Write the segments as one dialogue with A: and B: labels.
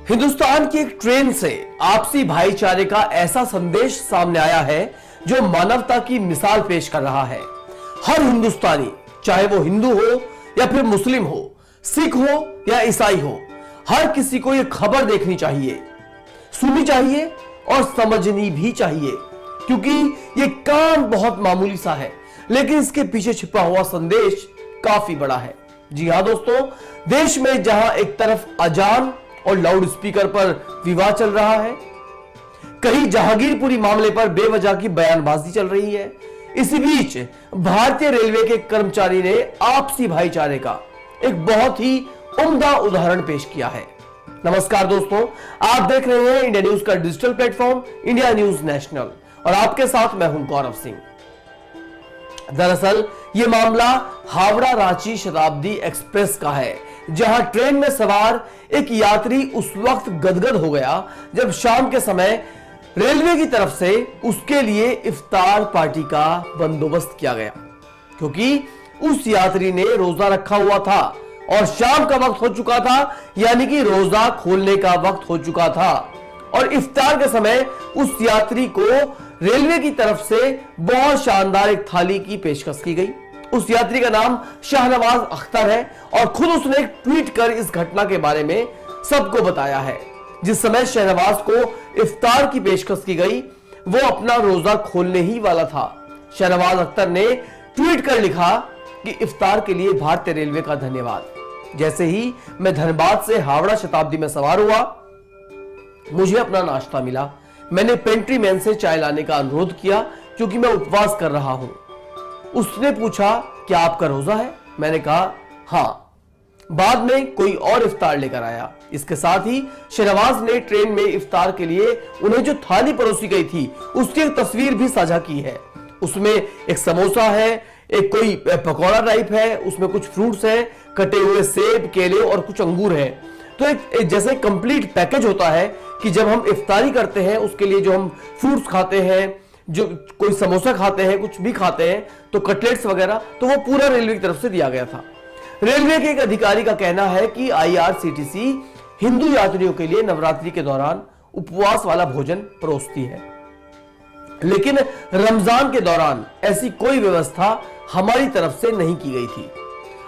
A: हिंदुस्तान की एक ट्रेन से आपसी भाईचारे का ऐसा संदेश सामने आया है जो मानवता की मिसाल पेश कर रहा है। हर हिंदुस्तानी, चाहे वो हिंदू हो या फिर मुस्लिम हो, सिख हो या ईसाई हो, हर किसी को यह खबर देखनी चाहिए, सुननी चाहिए और समझनी भी चाहिए, क्योंकि यह काम बहुत मामूली सा है, लेकिन इसके पीछे छिपा हुआ संदेश काफी बड़ा है। जी हां दोस्तों, देश में जहां एक तरफ अजान और लाउड स्पीकर पर विवाद चल रहा है, कहीं जहांगीरपुरी मामले पर बेवजह की बयानबाजी चल रही है, इसी बीच भारतीय रेलवे के कर्मचारी ने आपसी भाईचारे का एक बहुत ही उम्दा उदाहरण पेश किया है। नमस्कार दोस्तों, आप देख रहे हैं इंडिया न्यूज का digital platform India news national और आपके साथ मैं हूं गौरव सिंह। दरअसल यह मामला हावड़ा रांची शताब्दी एक्सप्रेस का है, जहां ट्रेन में सवार एक यात्री उस वक्त गदगद हो गया जब शाम के समय रेलवे की तरफ से उसके लिए इफ्तार पार्टी का बंदोबस्त किया गया, क्योंकि उस यात्री ने रोजा रखा हुआ था और शाम का वक्त हो चुका था, यानी कि रोजा खोलने का वक्त हो चुका था और इफ्तार के समय उस यात्री को रेलवे की तरफ से बहुत शानदार एक थाली की पेशकश की गई। उस यात्री का नाम शाहनवाज अख्तर है और खुद उसने एक ट्वीट कर इस घटना के बारे में सबको बताया है। जिस समय शहनवाज को इफ्तार की पेशकश की गई, वो अपना रोजा खोलने ही वाला था। शहनवाज अख्तर ने ट्वीट कर लिखा कि इफ्तार के लिए भारतीय रेलवे का धन्यवाद। जैसे ही मैं धनबाद से हावड़ा शताब्दी में सवार हुआ, मुझे अपना नाश्ता मिला। मैंने पेंट्री मैन से चाय लाने का अनुरोध किया क्योंकि मैं उपवास कर रहा हूं। उसने पूछा, क्या आपका रोजा है? मैंने कहा हां। बाद में कोई और इफ्तार लेकर आया। इसके साथ ही शहनवाज ने ट्रेन में इफ्तार के लिए उन्हें जो थाली परोसी गई थी, उसकी एक तस्वीर भी साझा की है। उसमें एक समोसा है, एक कोई पकौड़ा टाइप है, उसमें कुछ फ्रूट्स हैं, कटे हुए सेब, केले और कुछ अंगूर हैं। तो एक जैसे कंप्लीट पैकेज होता है कि जब हम इफ्तारी करते हैं उसके लिए जो हम फ्रूट्स खाते हैं, जो कोई समोसा खाते हैं, कुछ भी खाते हैं, तो कटलेट्स वगैरह, तो वो पूरा रेलवे की तरफ से दिया गया था। रेलवे के एक अधिकारी का कहना है कि आईआरसीटीसी हिंदू यात्रियों के लिए नवरात्रि के दौरान उपवास वाला भोजन परोसती है, लेकिन रमजान के दौरान ऐसी कोई व्यवस्था हमारी तरफ से नहीं की गई थी।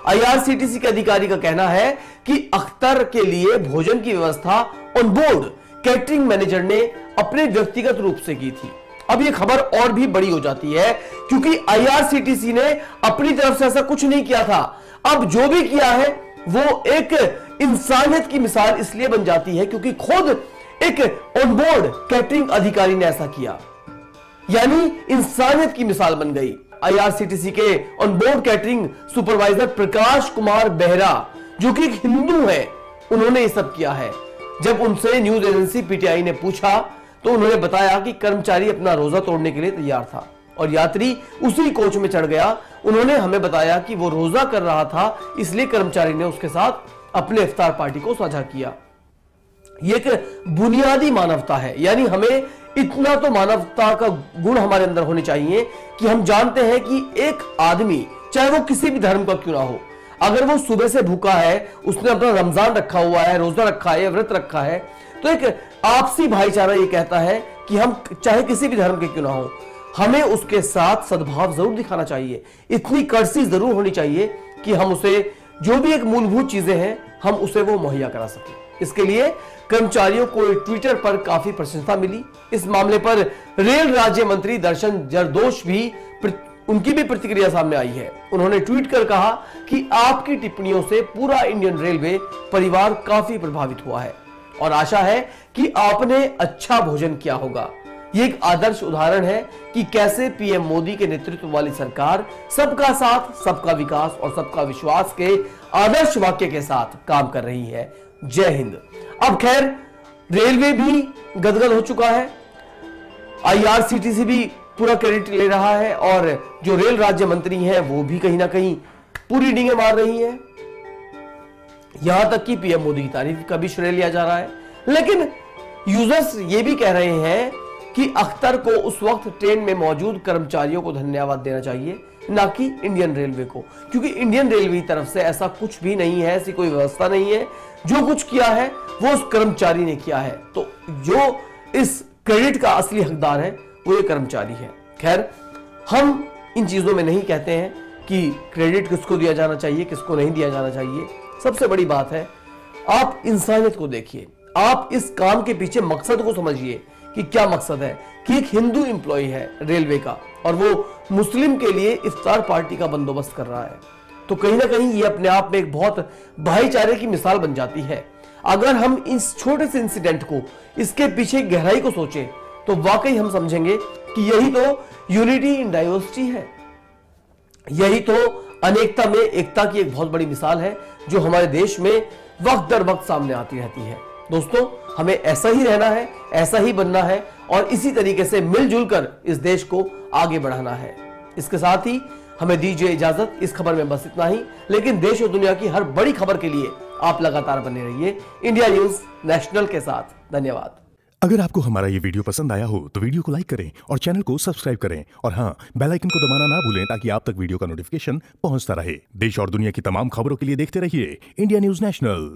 A: आईआरसीटीसी के अधिकारी का कहना है कि अख्तर के लिए भोजन की व्यवस्था ऑन बोर्ड कैटरिंग मैनेजर ने अपने व्यक्तिगत रूप से की थी। अब यह खबर और भी बड़ी हो जाती है क्योंकि आईआरसीटीसी ने अपनी तरफ से ऐसा कुछ नहीं किया था। अब जो भी किया है वो एक इंसानियत की मिसाल इसलिए बन जाती है क्योंकि खुद एक ऑनबोर्ड कैटरिंग अधिकारी ने ऐसा किया, यानी इंसानियत की मिसाल बन गई। आईआरसीटीसी के onboard catering supervisor Prakash Kumar Behera, जो कि एक हिंदू है, उन्होंने ये सब किया है। जब उनसे न्यूज एजेंसी पीटीआई ने पूछा तो उन्होंने बताया कि कर्मचारी अपना रोजा तोड़ने के लिए तैयार था और यात्री उसी कोच में चढ़ गया। उन्होंने हमें बताया कि वो रोजा कर रहा था, इसलिए कर्मचारी ने उसके साथ अपने इफ्तार पार्टी को साझा किया। ये एक बुनियादी मानवता है, यानी हमें इतना तो मानवता का गुण हमारे अंदर होने चाहिए कि हम जानते हैं कि एक आदमी, चाहे वो किसी भी धर्म का क्यों ना हो, अगर वो सुबह से भूखा है, उसने अपना रमजान रखा हुआ है, रोजा रखा है, व्रत रखा है, तो एक आपसी भाईचारा ये कहता है कि हम चाहे किसी भी धर्म के क्यों ना हो, हमें उसके साथ सद्भाव जरूर दिखाना चाहिए। इतनी कर्सी जरूर होनी चाहिए कि हम उसे जो भी एक मूलभूत चीजें हैं, हम उसे वो मुहैया करा सकें। इसके लिए कर्मचारियों को ट्विटर पर काफी प्रशंसा मिली। इस मामले पर रेल राज्य मंत्री दर्शन जरदोश भी उनकी भी प्रतिक्रिया सामने आई है। उन्होंने ट्वीट कर कहा कि आपकी टिप्पणियों से पूरा इंडियन रेलवे परिवार काफी प्रभावित हुआ है और आशा है कि आपने अच्छा भोजन किया होगा। ये एक आदर्श उदाहरण है कि कैसे पीएम मोदी के नेतृत्व वाली सरकार सबका साथ, सबका विकास और सबका विश्वास के आदर्श वाक्य के साथ काम कर रही है। जय हिंद। अब खैर, रेलवे भी गदगद हो चुका है, आईआरसीटीसी भी पूरा क्रेडिट ले रहा है और जो रेल राज्य मंत्री हैं वो भी कहीं ना कहीं पूरी डींगे मार रही हैं। यहां तक कि पीएम मोदी की तारीफ का भी श्रेय लिया जा रहा है, लेकिन यूजर्स ये भी कह रहे हैं कि अख्तर को उस वक्त ट्रेन में मौजूद कर्मचारियों को धन्यवाद देना चाहिए, ना कि इंडियन रेलवे को, क्योंकि इंडियन रेलवे की तरफ से ऐसा कुछ भी नहीं है, ऐसी कोई व्यवस्था नहीं है। जो कुछ किया है वो उस कर्मचारी ने किया है। तो जो इस क्रेडिट का असली हकदार है वो ये कर्मचारी है। खैर, हम इन चीजों में नहीं कहते हैं कि क्रेडिट किसको दिया जाना चाहिए, किसको नहीं दिया जाना चाहिए। सबसे बड़ी बात है, आप इंसानियत को देखिए, आप इस काम के पीछे मकसद को समझिए कि क्या मकसद है। कि एक हिंदू एम्प्लॉय है रेलवे का और वो मुस्लिम के लिए इफ्तार पार्टी का बंदोबस्त कर रहा है, तो कहीं ना कहीं ये अपने आप में एक बहुत भाईचारे की मिसाल बन जाती है। अगर हम इस छोटे से इंसिडेंट को, इसके पीछे गहराई को सोचें तो वाकई हम समझेंगे कि यही तो यूनिटी इन डाइवर्सिटी है, यही तो अनेकता में एकता की एक बहुत बड़ी मिसाल है जो हमारे देश में वक्त दर वक्त सामने आती रहती है। दोस्तों, हमें ऐसा ही रहना है, ऐसा ही बनना है और इसी तरीके से मिलजुल कर इस देश को आगे बढ़ाना है। इसके साथ ही हमें दीजिए इजाजत। इस खबर में बस इतना ही, लेकिन देश और दुनिया की हर बड़ी खबर के लिए आप लगातार बने रहिए इंडिया न्यूज नेशनल के साथ। धन्यवाद।
B: अगर आपको हमारा ये वीडियो पसंद आया हो तो वीडियो को लाइक करें और चैनल को सब्सक्राइब करें और हाँ, बेल आइकन को दबाना ना भूलें ताकि आप तक वीडियो का नोटिफिकेशन पहुंचता रहे। देश और दुनिया की तमाम खबरों के लिए देखते रहिए इंडिया न्यूज नेशनल।